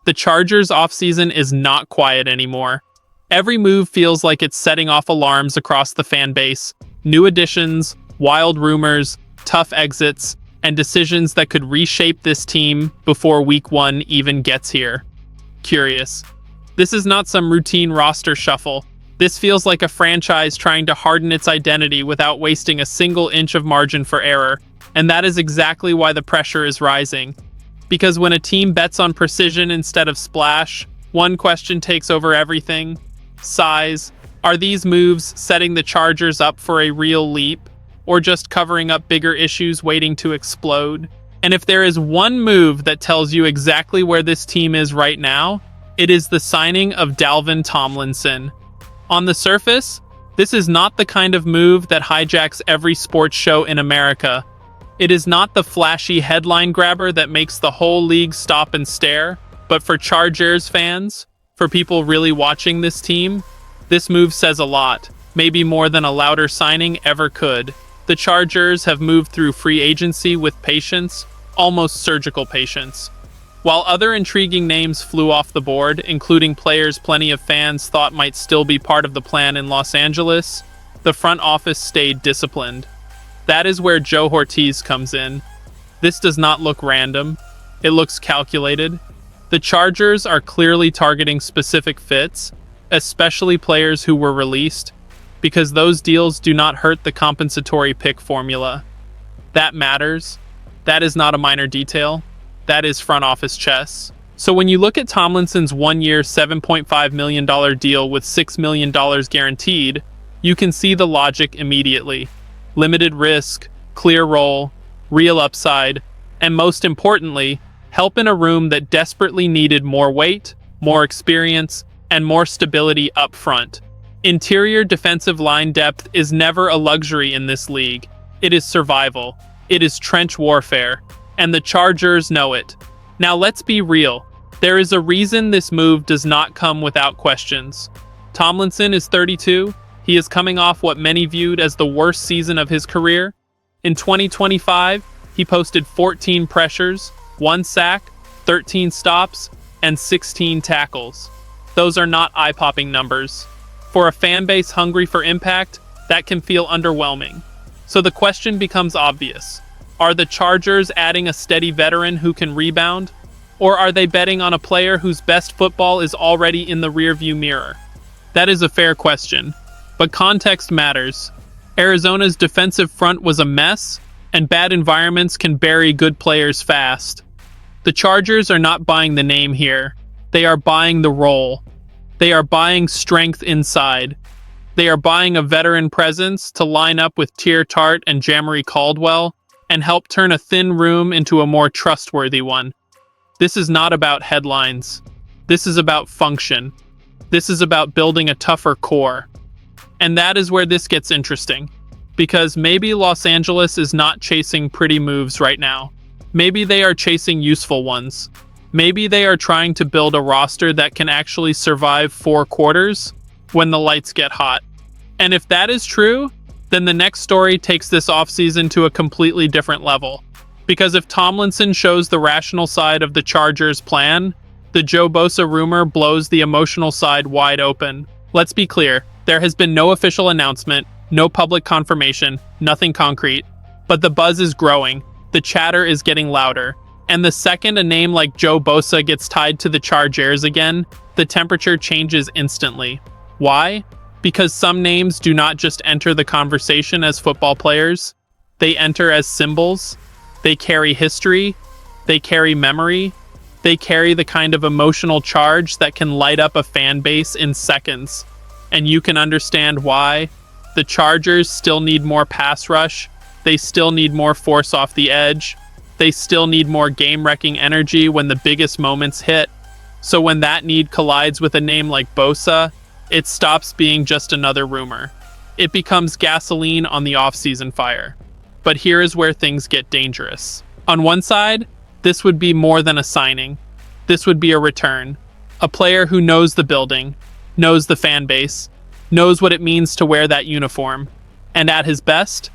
The Chargers' offseason is not quiet anymore. Every move feels like it's setting off alarms across the fan base. New additions, wild rumors, tough exits, and decisions that could reshape this team before Week 1 even gets here. Curious. This is not some routine roster shuffle. This feels like a franchise trying to harden its identity without wasting a single inch of margin for error. And that is exactly why the pressure is rising. Because when a team bets on precision instead of splash, one question takes over everything. Size. Are these moves setting the Chargers up for a real leap, or just covering up bigger issues waiting to explode? And if there is one move that tells you exactly where this team is right now, it is the signing of Dalvin Tomlinson. On the surface, this is not the kind of move that hijacks every sports show in America. It is not the flashy headline grabber that makes the whole league stop and stare, but for Chargers fans, for people really watching this team, this move says a lot, maybe more than a louder signing ever could. The Chargers have moved through free agency with patience, almost surgical patience. While other intriguing names flew off the board, including players plenty of fans thought might still be part of the plan in Los Angeles, the front office stayed disciplined. That is where Joe Ortiz comes in. This does not look random. It looks calculated. The Chargers are clearly targeting specific fits, especially players who were released, because those deals do not hurt the compensatory pick formula. That matters. That is not a minor detail. That is front office chess. So when you look at Tomlinson's one-year $7.5 million deal with $6 million guaranteed, you can see the logic immediately. Limited risk, clear role, real upside, and most importantly, help in a room that desperately needed more weight, more experience, and more stability up front. Interior defensive line depth is never a luxury in this league. It is survival. It is trench warfare. And the Chargers know it. Now let's be real. There is a reason this move does not come without questions. Tomlinson is 32. He is coming off what many viewed as the worst season of his career. In 2025, he posted 14 pressures, 1 sack, 13 stops, and 16 tackles. Those are not eye-popping numbers. For a fan base hungry for impact, that can feel underwhelming. So the question becomes obvious. Are the Chargers adding a steady veteran who can rebound? Or are they betting on a player whose best football is already in the rearview mirror? That is a fair question, but context matters. Arizona's defensive front was a mess, and bad environments can bury good players fast. The Chargers are not buying the name here. They are buying the role. They are buying strength inside. They are buying a veteran presence to line up with Tier Tart and Jamari Caldwell and help turn a thin room into a more trustworthy one. This is not about headlines. This is about function. This is about building a tougher core. And that is where this gets interesting. Because maybe Los Angeles is not chasing pretty moves right now. Maybe they are chasing useful ones. Maybe they are trying to build a roster that can actually survive 4 quarters when the lights get hot. And if that is true, then the next story takes this offseason to a completely different level. Because if Tomlinson shows the rational side of the Chargers' plan, the Joe Bosa rumor blows the emotional side wide open. Let's be clear, there has been no official announcement, no public confirmation, nothing concrete. But the buzz is growing, the chatter is getting louder. And the second a name like Joe Bosa gets tied to the Chargers again, the temperature changes instantly. Why? Because some names do not just enter the conversation as football players. They enter as symbols. They carry history. They carry memory. They carry the kind of emotional charge that can light up a fan base in seconds. And you can understand why. The Chargers still need more pass rush. They still need more force off the edge. They still need more game-wrecking energy when the biggest moments hit. So when that need collides with a name like Bosa, it stops being just another rumor. It becomes gasoline on the offseason fire. But here is where things get dangerous. On one side, this would be more than a signing. This would be a return. A player who knows the building, knows the fan base, knows what it means to wear that uniform. And at his best,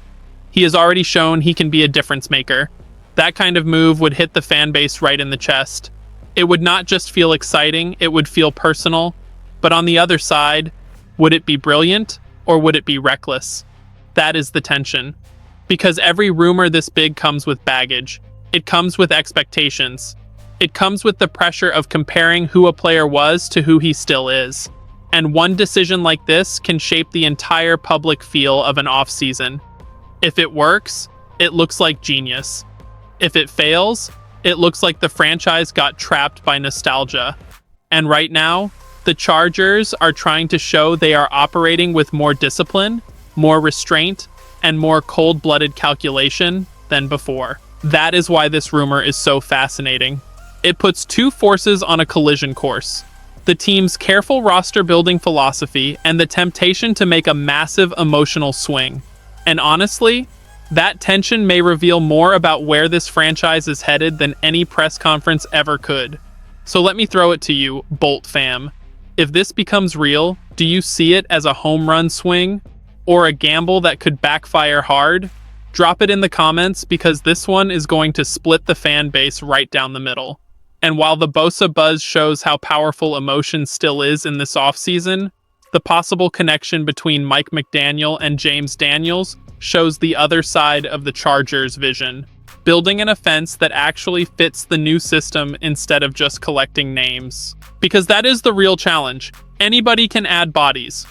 he has already shown he can be a difference maker. That kind of move would hit the fan base right in the chest. It would not just feel exciting, it would feel personal. But on the other side, would it be brilliant or would it be reckless? That is the tension. Because every rumor this big comes with baggage. It comes with expectations. It comes with the pressure of comparing who a player was to who he still is. And one decision like this can shape the entire public feel of an offseason. If it works, it looks like genius. If it fails, it looks like the franchise got trapped by nostalgia. And right now, the Chargers are trying to show they are operating with more discipline, more restraint, and more cold-blooded calculation than before. That is why this rumor is so fascinating. It puts two forces on a collision course: the team's careful roster-building philosophy and the temptation to make a massive emotional swing. And honestly, that tension may reveal more about where this franchise is headed than any press conference ever could. So let me throw it to you, Bolt fam. If this becomes real, do you see it as a home run swing or a gamble that could backfire hard? Drop it in the comments, because this one is going to split the fan base right down the middle. And while the Bosa buzz shows how powerful emotion still is in this offseason, the possible connection between Mike McDaniel and James Daniels shows the other side of the Chargers' vision, building an offense that actually fits the new system instead of just collecting names. Because that is the real challenge. Anybody can add bodies,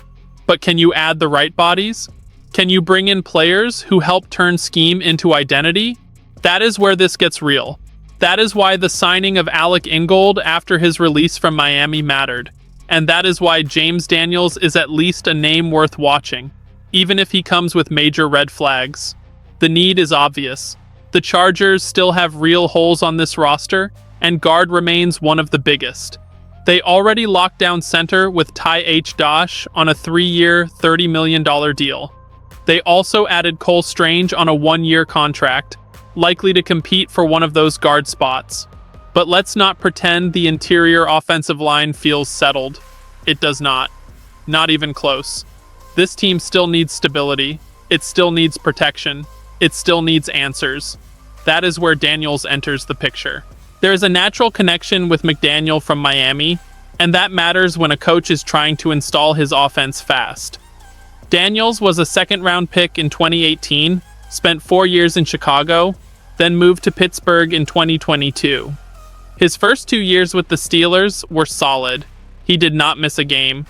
but can you add the right bodies? Can you bring in players who help turn scheme into identity? That is where this gets real. That is why the signing of Alec Ingold after his release from Miami mattered. And that is why James Daniels is at least a name worth watching, even if he comes with major red flags. The need is obvious. The Chargers still have real holes on this roster, and guard remains one of the biggest. They already locked down center with Ty H. Dosh on a 3-year, $30 million deal. They also added Cole Strange on a 1-year contract, likely to compete for one of those guard spots. But let's not pretend the interior offensive line feels settled. It does not. Not even close. This team still needs stability. It still needs protection. It still needs answers. That is where Daniels enters the picture. There is a natural connection with McDaniel from Miami, and that matters when a coach is trying to install his offense fast. Daniels was a second-round pick in 2018, spent 4 years in Chicago, then moved to Pittsburgh in 2022. His first 2 years with the Steelers were solid. He did not miss a game.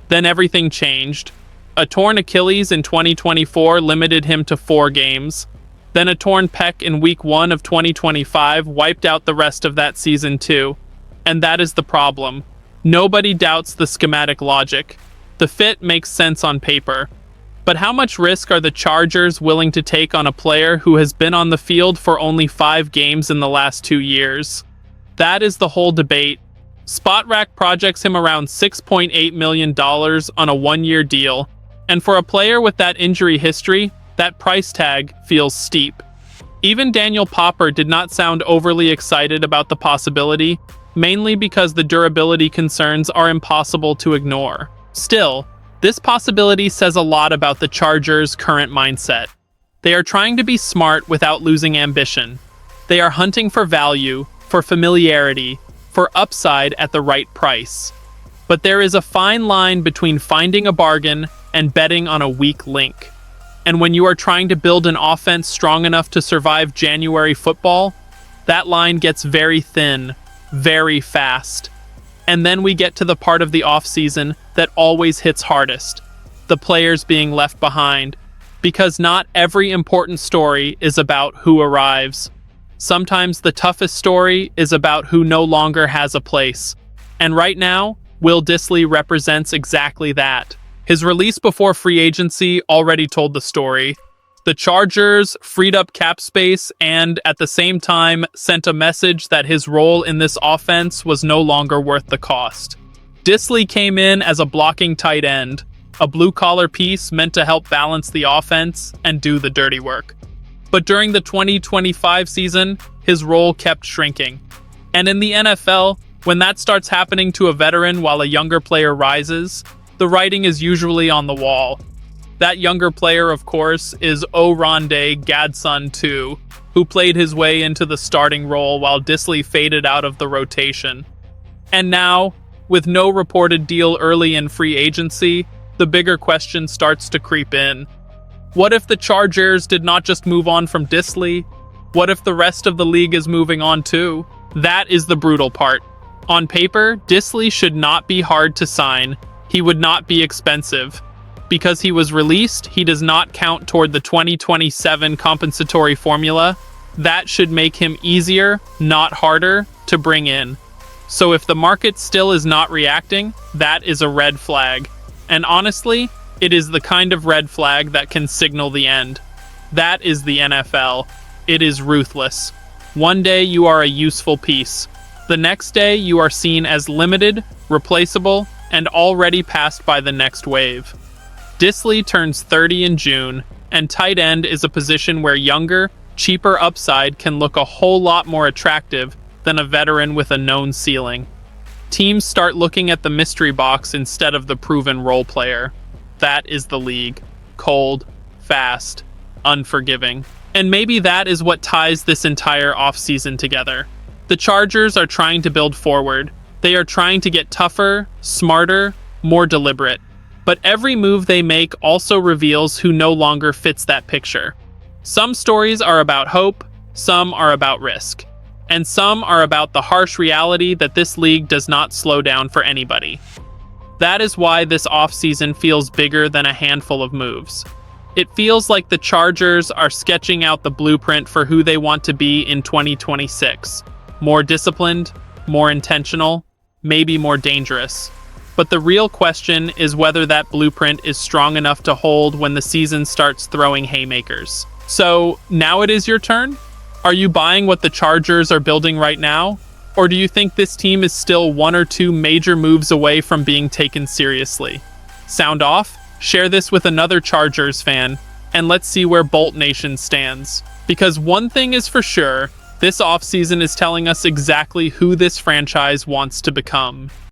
Then everything changed. A torn Achilles in 2024 limited him to 4 games. Then a torn pec in Week 1 of 2025 wiped out the rest of that season too. And that is the problem. Nobody doubts the schematic logic. The fit makes sense on paper. But how much risk are the Chargers willing to take on a player who has been on the field for only 5 games in the last 2 years? That is the whole debate. SpotRack projects him around $6.8 million on a 1-year deal. And for a player with that injury history, that price tag feels steep. Even Daniel Popper did not sound overly excited about the possibility, mainly because the durability concerns are impossible to ignore. Still, this possibility says a lot about the Chargers' current mindset. They are trying to be smart without losing ambition. They are hunting for value, for familiarity, for upside at the right price. But there is a fine line between finding a bargain and betting on a weak link. And when you are trying to build an offense strong enough to survive January football, that line gets very thin, very fast. And then we get to the part of the offseason that always hits hardest: the players being left behind. Because not every important story is about who arrives. Sometimes the toughest story is about who no longer has a place. And right now, Will Dissly represents exactly that. His release before free agency already told the story. The Chargers freed up cap space and, at the same time, sent a message that his role in this offense was no longer worth the cost. Dissly came in as a blocking tight end, a blue-collar piece meant to help balance the offense and do the dirty work. But during the 2025 season, his role kept shrinking. And in the NFL, when that starts happening to a veteran while a younger player rises, the writing is usually on the wall. That younger player, of course, is Oronde Gadson II, who played his way into the starting role while Disley faded out of the rotation. And now, with no reported deal early in free agency, the bigger question starts to creep in. What if the Chargers did not just move on from Disley? What if the rest of the league is moving on too? That is the brutal part. On paper, Disley should not be hard to sign. He would not be expensive. Because he was released, he does not count toward the 2027 compensatory formula. That should make him easier, not harder, to bring in. So if the market still is not reacting, that is a red flag. And honestly, it is the kind of red flag that can signal the end. That is the NFL. It is ruthless. One day you are a useful piece. The next day you are seen as limited, replaceable, and already passed by the next wave. Disley turns 30 in June, and tight end is a position where younger, cheaper upside can look a whole lot more attractive than a veteran with a known ceiling. Teams start looking at the mystery box instead of the proven role player. That is the league. Cold, fast, unforgiving. And maybe that is what ties this entire offseason together. The Chargers are trying to build forward. They are trying to get tougher, smarter, more deliberate. But every move they make also reveals who no longer fits that picture. Some stories are about hope, some are about risk, and some are about the harsh reality that this league does not slow down for anybody. That is why this offseason feels bigger than a handful of moves. It feels like the Chargers are sketching out the blueprint for who they want to be in 2026. More disciplined, more intentional, maybe more dangerous. But the real question is whether that blueprint is strong enough to hold when the season starts throwing haymakers. So, now it is your turn? Are you buying what the Chargers are building right now? Or do you think this team is still one or two major moves away from being taken seriously? Sound off? Share this with another Chargers fan, and let's see where Bolt Nation stands. Because one thing is for sure, this offseason is telling us exactly who this franchise wants to become.